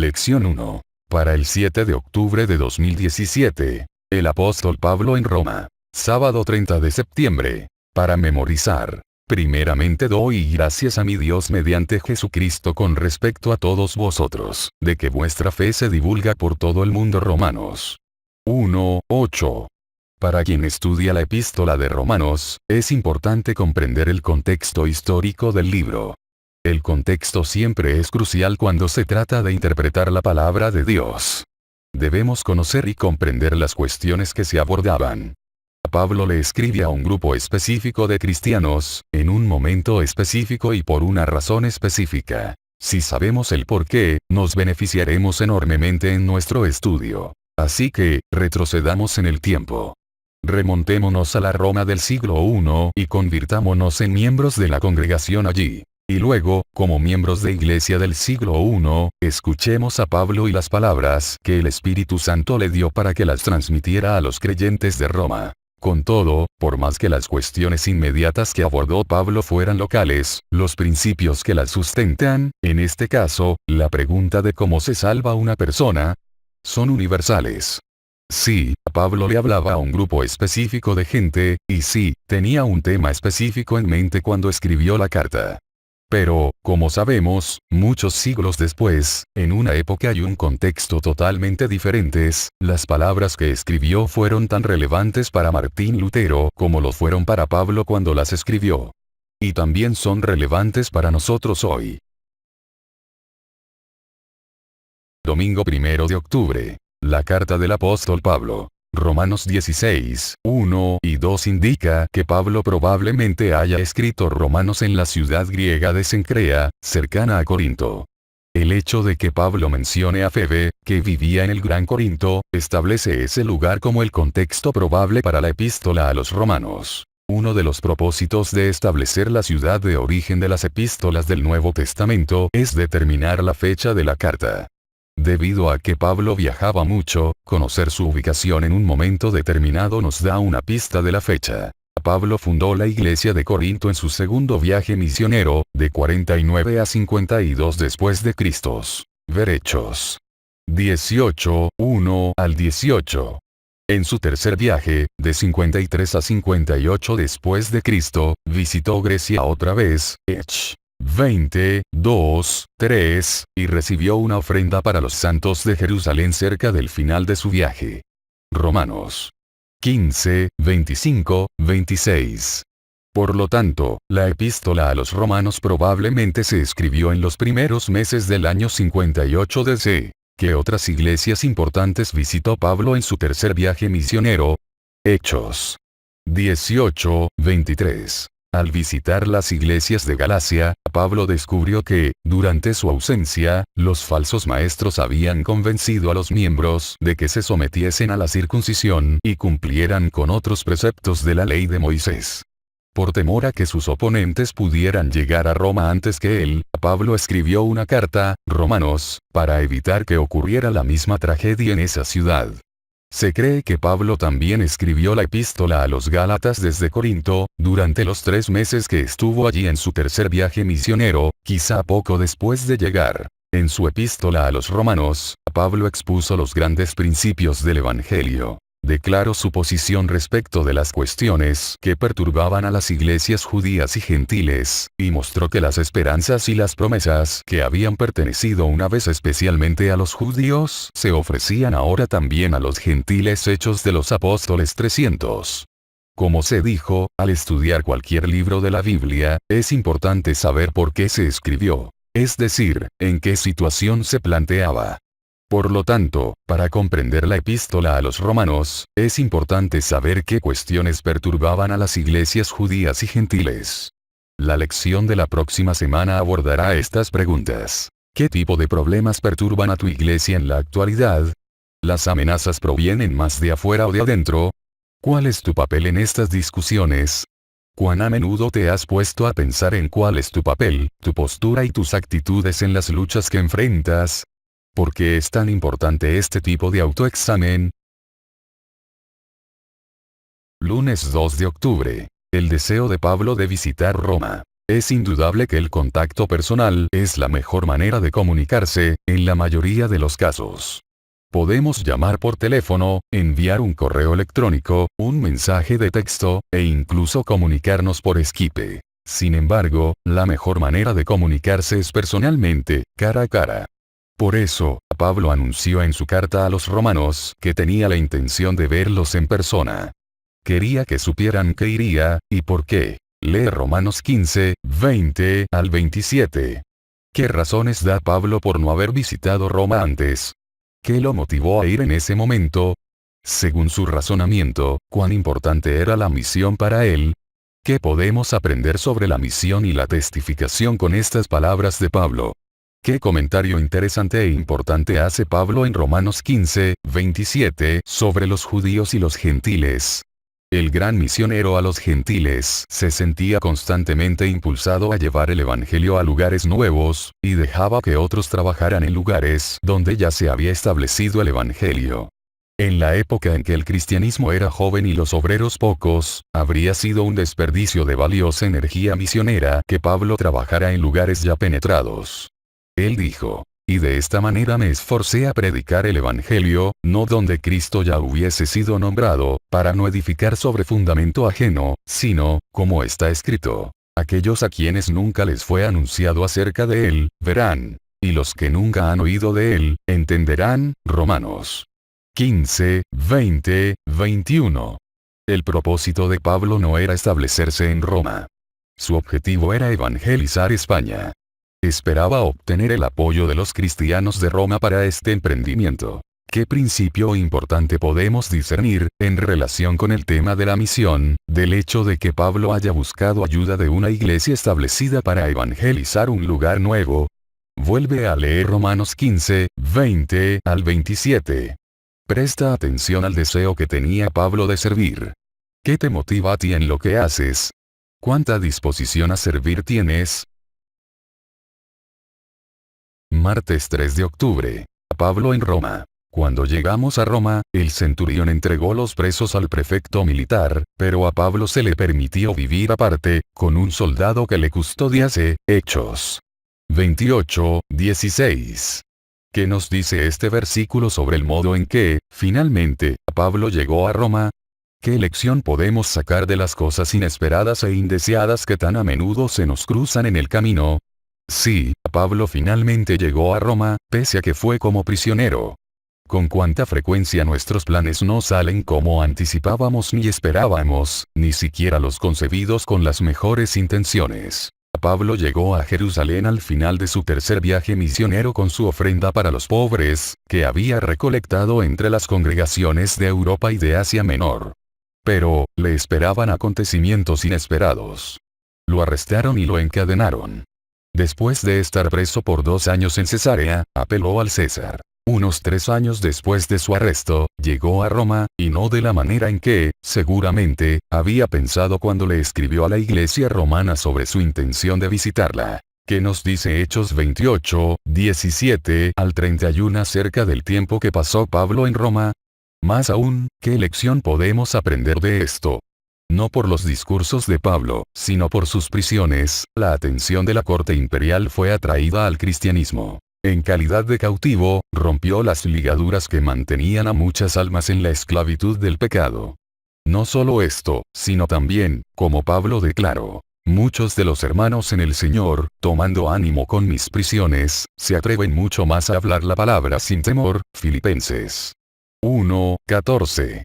Lección 1. Para el 7 de octubre de 2017. El apóstol Pablo en Roma. Sábado 30 de septiembre. Para memorizar. Primeramente doy gracias a mi Dios mediante Jesucristo con respecto a todos vosotros, de que vuestra fe se divulga por todo el mundo. Romanos 1:8. Para quien estudia la epístola de Romanos, es importante comprender el contexto histórico del libro. El contexto siempre es crucial cuando se trata de interpretar la palabra de Dios. Debemos conocer y comprender las cuestiones que se abordaban. Pablo le escribe a un grupo específico de cristianos, en un momento específico y por una razón específica. Si sabemos el por qué, nos beneficiaremos enormemente en nuestro estudio. Así que, retrocedamos en el tiempo. Remontémonos a la Roma del siglo I y convirtámonos en miembros de la congregación allí. Y luego, como miembros de iglesia del siglo I, escuchemos a Pablo y las palabras que el Espíritu Santo le dio para que las transmitiera a los creyentes de Roma. Con todo, por más que las cuestiones inmediatas que abordó Pablo fueran locales, los principios que las sustentan, en este caso, la pregunta de cómo se salva una persona, son universales. Sí, Pablo le hablaba a un grupo específico de gente, y sí, tenía un tema específico en mente cuando escribió la carta. Pero, como sabemos, muchos siglos después, en una época y un contexto totalmente diferentes, las palabras que escribió fueron tan relevantes para Martín Lutero como lo fueron para Pablo cuando las escribió. Y también son relevantes para nosotros hoy. Domingo 1 de octubre. La carta del apóstol Pablo. Romanos 16, 1 y 2 indica que Pablo probablemente haya escrito Romanos en la ciudad griega de Cencrea, cercana a Corinto. El hecho de que Pablo mencione a Febe, que vivía en el Gran Corinto, establece ese lugar como el contexto probable para la epístola a los romanos. Uno de los propósitos de establecer la ciudad de origen de las epístolas del Nuevo Testamento es determinar la fecha de la carta. Debido a que Pablo viajaba mucho, conocer su ubicación en un momento determinado nos da una pista de la fecha. Pablo fundó la iglesia de Corinto en su segundo viaje misionero, de 49 a 52 después de Cristo. Ver Hechos 18, 1 al 18. En su tercer viaje, de 53 a 58 después de Cristo, visitó Grecia otra vez, Hechos 20, 2, 3, y recibió una ofrenda para los santos de Jerusalén cerca del final de su viaje. Romanos 15, 25, 26. Por lo tanto, la epístola a los romanos probablemente se escribió en los primeros meses del año 58 DC. ¿Qué otras iglesias importantes visitó Pablo en su tercer viaje misionero? Hechos 18, 23. Al visitar las iglesias de Galacia, Pablo descubrió que, durante su ausencia, los falsos maestros habían convencido a los miembros de que se sometiesen a la circuncisión y cumplieran con otros preceptos de la ley de Moisés. Por temor a que sus oponentes pudieran llegar a Roma antes que él, Pablo escribió una carta, Romanos, para evitar que ocurriera la misma tragedia en esa ciudad. Se cree que Pablo también escribió la epístola a los Gálatas desde Corinto, durante los 3 meses que estuvo allí en su tercer viaje misionero, quizá poco después de llegar. En su epístola a los Romanos, Pablo expuso los grandes principios del Evangelio. Declaró su posición respecto de las cuestiones que perturbaban a las iglesias judías y gentiles, y mostró que las esperanzas y las promesas que habían pertenecido una vez especialmente a los judíos se ofrecían ahora también a los gentiles. Hechos de los Apóstoles 300. Como se dijo, al estudiar cualquier libro de la Biblia, es importante saber por qué se escribió, es decir, en qué situación se planteaba. Por lo tanto, para comprender la epístola a los romanos, es importante saber qué cuestiones perturbaban a las iglesias judías y gentiles. La lección de la próxima semana abordará estas preguntas. ¿Qué tipo de problemas perturban a tu iglesia en la actualidad? ¿Las amenazas provienen más de afuera o de adentro? ¿Cuál es tu papel en estas discusiones? ¿Cuán a menudo te has puesto a pensar en cuál es tu papel, tu postura y tus actitudes en las luchas que enfrentas? ¿Por qué es tan importante este tipo de autoexamen? Lunes 2 de octubre. El deseo de Pablo de visitar Roma. Es indudable que el contacto personal es la mejor manera de comunicarse, en la mayoría de los casos. Podemos llamar por teléfono, enviar un correo electrónico, un mensaje de texto, e incluso comunicarnos por Skype. Sin embargo, la mejor manera de comunicarse es personalmente, cara a cara. Por eso, Pablo anunció en su carta a los romanos que tenía la intención de verlos en persona. Quería que supieran que iría, y por qué. Lee Romanos 15, 20 al 27. ¿Qué razones da Pablo por no haber visitado Roma antes? ¿Qué lo motivó a ir en ese momento? Según su razonamiento, ¿cuán importante era la misión para él? ¿Qué podemos aprender sobre la misión y la testificación con estas palabras de Pablo? ¿Qué comentario interesante e importante hace Pablo en Romanos 15, 27 sobre los judíos y los gentiles? El gran misionero a los gentiles se sentía constantemente impulsado a llevar el evangelio a lugares nuevos, y dejaba que otros trabajaran en lugares donde ya se había establecido el evangelio. En la época en que el cristianismo era joven y los obreros pocos, habría sido un desperdicio de valiosa energía misionera que Pablo trabajara en lugares ya penetrados. Él dijo: y de esta manera me esforcé a predicar el evangelio, no donde Cristo ya hubiese sido nombrado, para no edificar sobre fundamento ajeno, sino, como está escrito, aquellos a quienes nunca les fue anunciado acerca de él, verán, y los que nunca han oído de él, entenderán. Romanos 15, 20, 21. El propósito de Pablo no era establecerse en Roma. Su objetivo era evangelizar España. Esperaba obtener el apoyo de los cristianos de Roma para este emprendimiento. ¿Qué principio importante podemos discernir, en relación con el tema de la misión, del hecho de que Pablo haya buscado ayuda de una iglesia establecida para evangelizar un lugar nuevo? Vuelve a leer Romanos 15, 20 al 27. Presta atención al deseo que tenía Pablo de servir. ¿Qué te motiva a ti en lo que haces? ¿Cuánta disposición a servir tienes? Martes 3 de octubre. Pablo en Roma. Cuando llegamos a Roma, el centurión entregó los presos al prefecto militar, pero a Pablo se le permitió vivir aparte, con un soldado que le custodiase. Hechos 28, 16. ¿Qué nos dice este versículo sobre el modo en que, finalmente, Pablo llegó a Roma? ¿Qué lección podemos sacar de las cosas inesperadas e indeseadas que tan a menudo se nos cruzan en el camino? Sí, Pablo finalmente llegó a Roma, pese a que fue como prisionero. Con cuánta frecuencia nuestros planes no salen como anticipábamos ni esperábamos, ni siquiera los concebidos con las mejores intenciones. Pablo llegó a Jerusalén al final de su tercer viaje misionero con su ofrenda para los pobres, que había recolectado entre las congregaciones de Europa y de Asia Menor. Pero, le esperaban acontecimientos inesperados. Lo arrestaron y lo encadenaron. Después de estar preso por 2 años en Cesarea, apeló al César. Unos 3 años después de su arresto, llegó a Roma, y no de la manera en que, seguramente, había pensado cuando le escribió a la iglesia romana sobre su intención de visitarla. ¿Qué nos dice Hechos 28, 17 al 31 acerca del tiempo que pasó Pablo en Roma? Más aún, ¿qué lección podemos aprender de esto? No por los discursos de Pablo, sino por sus prisiones, la atención de la corte imperial fue atraída al cristianismo. En calidad de cautivo, rompió las ligaduras que mantenían a muchas almas en la esclavitud del pecado. No solo esto, sino también, como Pablo declaró, muchos de los hermanos en el Señor, tomando ánimo con mis prisiones, se atreven mucho más a hablar la palabra sin temor. Filipenses 1, 14.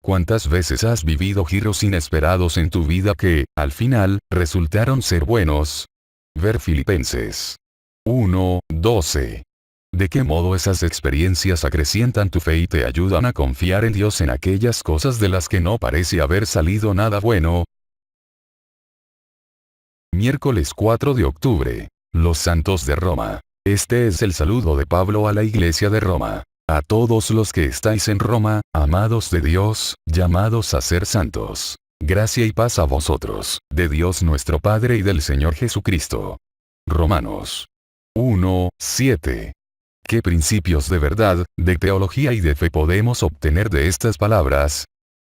¿Cuántas veces has vivido giros inesperados en tu vida que, al final, resultaron ser buenos? Ver Filipenses 1, 12. ¿De qué modo esas experiencias acrecientan tu fe y te ayudan a confiar en Dios en aquellas cosas de las que no parece haber salido nada bueno? Miércoles 4 de octubre. Los santos de Roma. Este es el saludo de Pablo a la iglesia de Roma. A todos los que estáis en Roma, amados de Dios, llamados a ser santos. Gracia y paz a vosotros, de Dios nuestro Padre y del Señor Jesucristo. Romanos 1, 7. ¿Qué principios de verdad, de teología y de fe podemos obtener de estas palabras?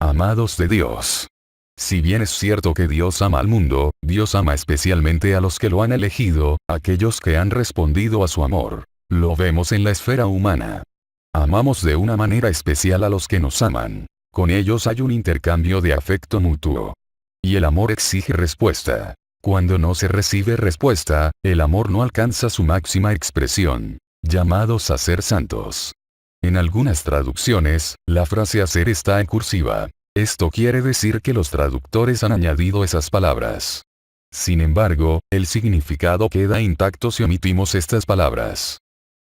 Amados de Dios. Si bien es cierto que Dios ama al mundo, Dios ama especialmente a los que lo han elegido, aquellos que han respondido a su amor. Lo vemos en la esfera humana. Amamos de una manera especial a los que nos aman. Con ellos hay un intercambio de afecto mutuo. Y el amor exige respuesta. Cuando no se recibe respuesta, el amor no alcanza su máxima expresión. Llamados a ser santos. En algunas traducciones, la frase hacer está en cursiva. Esto quiere decir que los traductores han añadido esas palabras. Sin embargo, el significado queda intacto si omitimos estas palabras.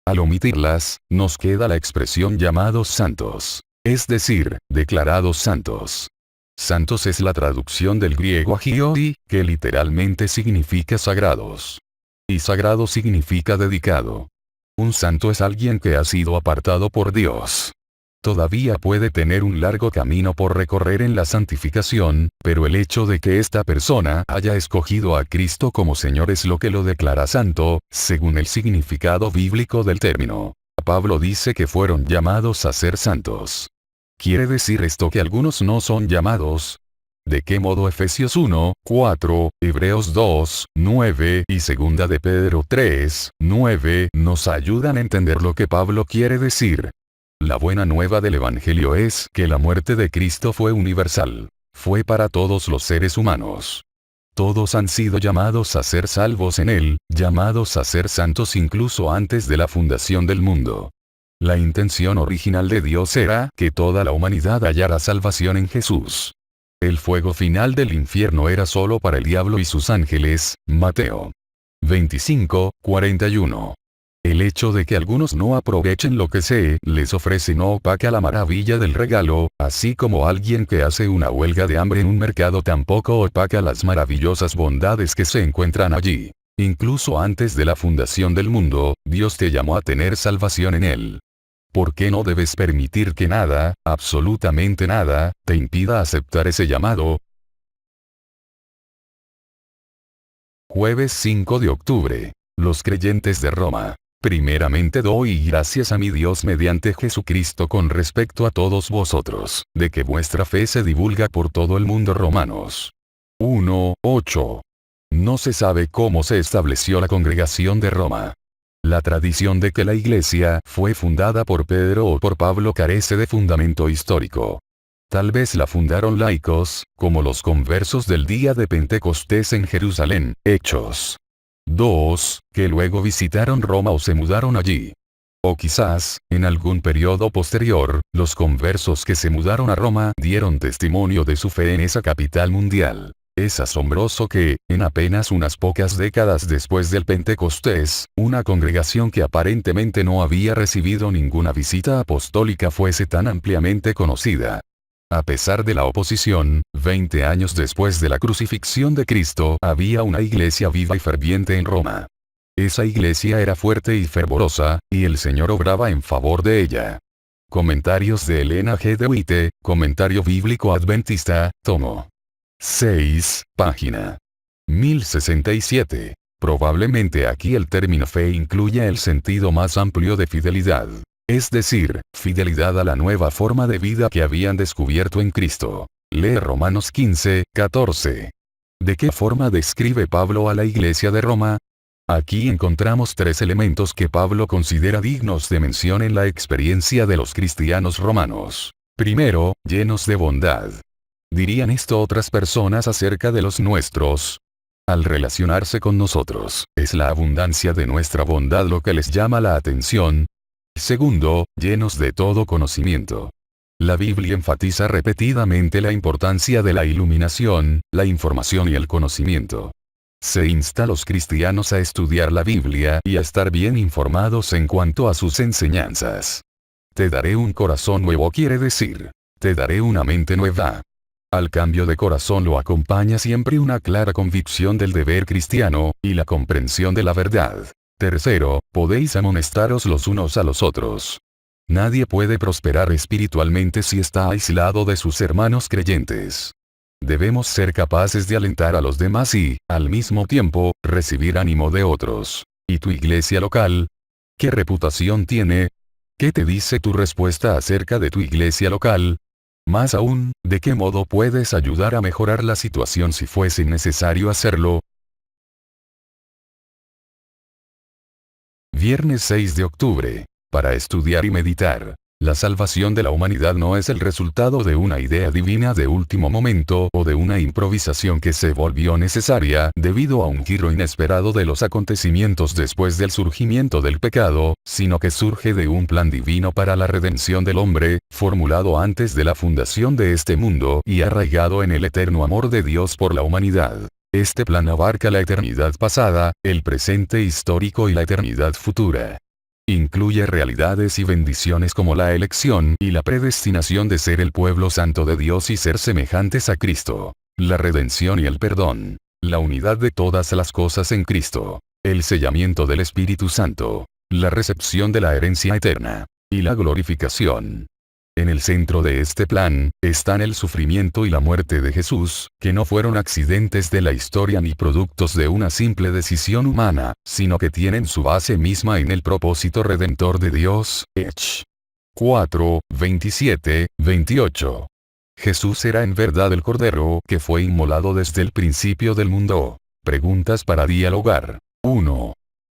Al omitirlas, nos queda la expresión llamados santos. Es decir, declarados santos. Santos es la traducción del griego agioi, que literalmente significa sagrados. Y sagrado significa dedicado. Un santo es alguien que ha sido apartado por Dios. Todavía puede tener un largo camino por recorrer en la santificación, pero el hecho de que esta persona haya escogido a Cristo como Señor es lo que lo declara santo, según el significado bíblico del término. Pablo dice que fueron llamados a ser santos. ¿Quiere decir esto que algunos no son llamados? ¿De qué modo Efesios 1, 4, Hebreos 2, 9 y 2 de Pedro 3, 9 nos ayudan a entender lo que Pablo quiere decir? La buena nueva del Evangelio es que la muerte de Cristo fue universal. Fue para todos los seres humanos. Todos han sido llamados a ser salvos en Él, llamados a ser santos incluso antes de la fundación del mundo. La intención original de Dios era que toda la humanidad hallara salvación en Jesús. El fuego final del infierno era solo para el diablo y sus ángeles, Mateo 25, 41. El hecho de que algunos no aprovechen lo que se les ofrece no opaca la maravilla del regalo, así como alguien que hace una huelga de hambre en un mercado tampoco opaca las maravillosas bondades que se encuentran allí. Incluso antes de la fundación del mundo, Dios te llamó a tener salvación en Él. ¿Por qué no debes permitir que nada, absolutamente nada, te impida aceptar ese llamado? Jueves 5 de octubre. Los creyentes de Roma. Primeramente doy gracias a mi Dios mediante Jesucristo con respecto a todos vosotros, de que vuestra fe se divulga por todo el mundo. Romanos 1, 8. No se sabe cómo se estableció la congregación de Roma. La tradición de que la iglesia fue fundada por Pedro o por Pablo carece de fundamento histórico. Tal vez la fundaron laicos, como los conversos del día de Pentecostés en Jerusalén, Hechos 2, que luego visitaron Roma o se mudaron allí. O quizás, en algún periodo posterior, los conversos que se mudaron a Roma dieron testimonio de su fe en esa capital mundial. Es asombroso que, en apenas unas pocas décadas después del Pentecostés, una congregación que aparentemente no había recibido ninguna visita apostólica fuese tan ampliamente conocida. A pesar de la oposición, 20 años después de la crucifixión de Cristo, había una iglesia viva y ferviente en Roma. Esa iglesia era fuerte y fervorosa, y el Señor obraba en favor de ella. Comentarios de Elena G. de White, Comentario Bíblico Adventista, tomo 6, página 1067. Probablemente aquí el término fe incluye el sentido más amplio de fidelidad. Es decir, fidelidad a la nueva forma de vida que habían descubierto en Cristo. Lee Romanos 15, 14. ¿De qué forma describe Pablo a la iglesia de Roma? Aquí encontramos tres elementos que Pablo considera dignos de mención en la experiencia de los cristianos romanos. Primero, llenos de bondad. ¿Dirían esto otras personas acerca de los nuestros? Al relacionarse con nosotros, es la abundancia de nuestra bondad lo que les llama la atención. Segundo, llenos de todo conocimiento. La Biblia enfatiza repetidamente la importancia de la iluminación, la información y el conocimiento. Se insta a los cristianos a estudiar la Biblia y a estar bien informados en cuanto a sus enseñanzas. Te daré un corazón nuevo quiere decir, te daré una mente nueva. Al cambio de corazón lo acompaña siempre una clara convicción del deber cristiano, y la comprensión de la verdad. Tercero, podéis amonestaros los unos a los otros. Nadie puede prosperar espiritualmente si está aislado de sus hermanos creyentes. Debemos ser capaces de alentar a los demás y, al mismo tiempo, recibir ánimo de otros. ¿Y tu iglesia local? ¿Qué reputación tiene? ¿Qué te dice tu respuesta acerca de tu iglesia local? Más aún, ¿de qué modo puedes ayudar a mejorar la situación si fuese necesario hacerlo? Viernes 6 de octubre. Para estudiar y meditar. La salvación de la humanidad no es el resultado de una idea divina de último momento o de una improvisación que se volvió necesaria debido a un giro inesperado de los acontecimientos después del surgimiento del pecado, sino que surge de un plan divino para la redención del hombre, formulado antes de la fundación de este mundo y arraigado en el eterno amor de Dios por la humanidad. Este plan abarca la eternidad pasada, el presente histórico y la eternidad futura. Incluye realidades y bendiciones como la elección y la predestinación de ser el pueblo santo de Dios y ser semejantes a Cristo, la redención y el perdón, la unidad de todas las cosas en Cristo, el sellamiento del Espíritu Santo, la recepción de la herencia eterna, y la glorificación. En el centro de este plan, están el sufrimiento y la muerte de Jesús, que no fueron accidentes de la historia ni productos de una simple decisión humana, sino que tienen su base misma en el propósito redentor de Dios. Hechos 4, 27, 28. Jesús era en verdad el Cordero que fue inmolado desde el principio del mundo. Preguntas para dialogar. 1.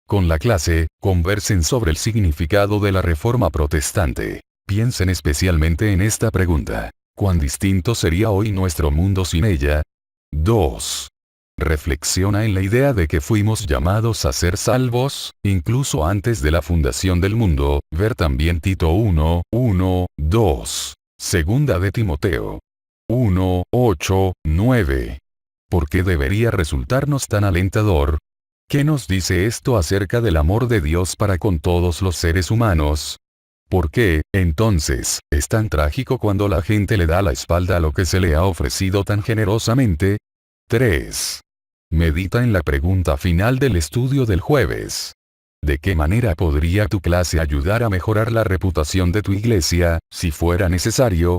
Con la clase, conversen sobre el significado de la Reforma Protestante. Piensen especialmente en esta pregunta. ¿Cuán distinto sería hoy nuestro mundo sin ella? 2. Reflexiona en la idea de que fuimos llamados a ser salvos, incluso antes de la fundación del mundo. Ver también Tito 1, 1, 2. Segunda de Timoteo 1, 8, 9. ¿Por qué debería resultarnos tan alentador? ¿Qué nos dice esto acerca del amor de Dios para con todos los seres humanos? ¿Por qué, entonces, es tan trágico cuando la gente le da la espalda a lo que se le ha ofrecido tan generosamente? 3. Medita en la pregunta final del estudio del jueves. ¿De qué manera podría tu clase ayudar a mejorar la reputación de tu iglesia, si fuera necesario?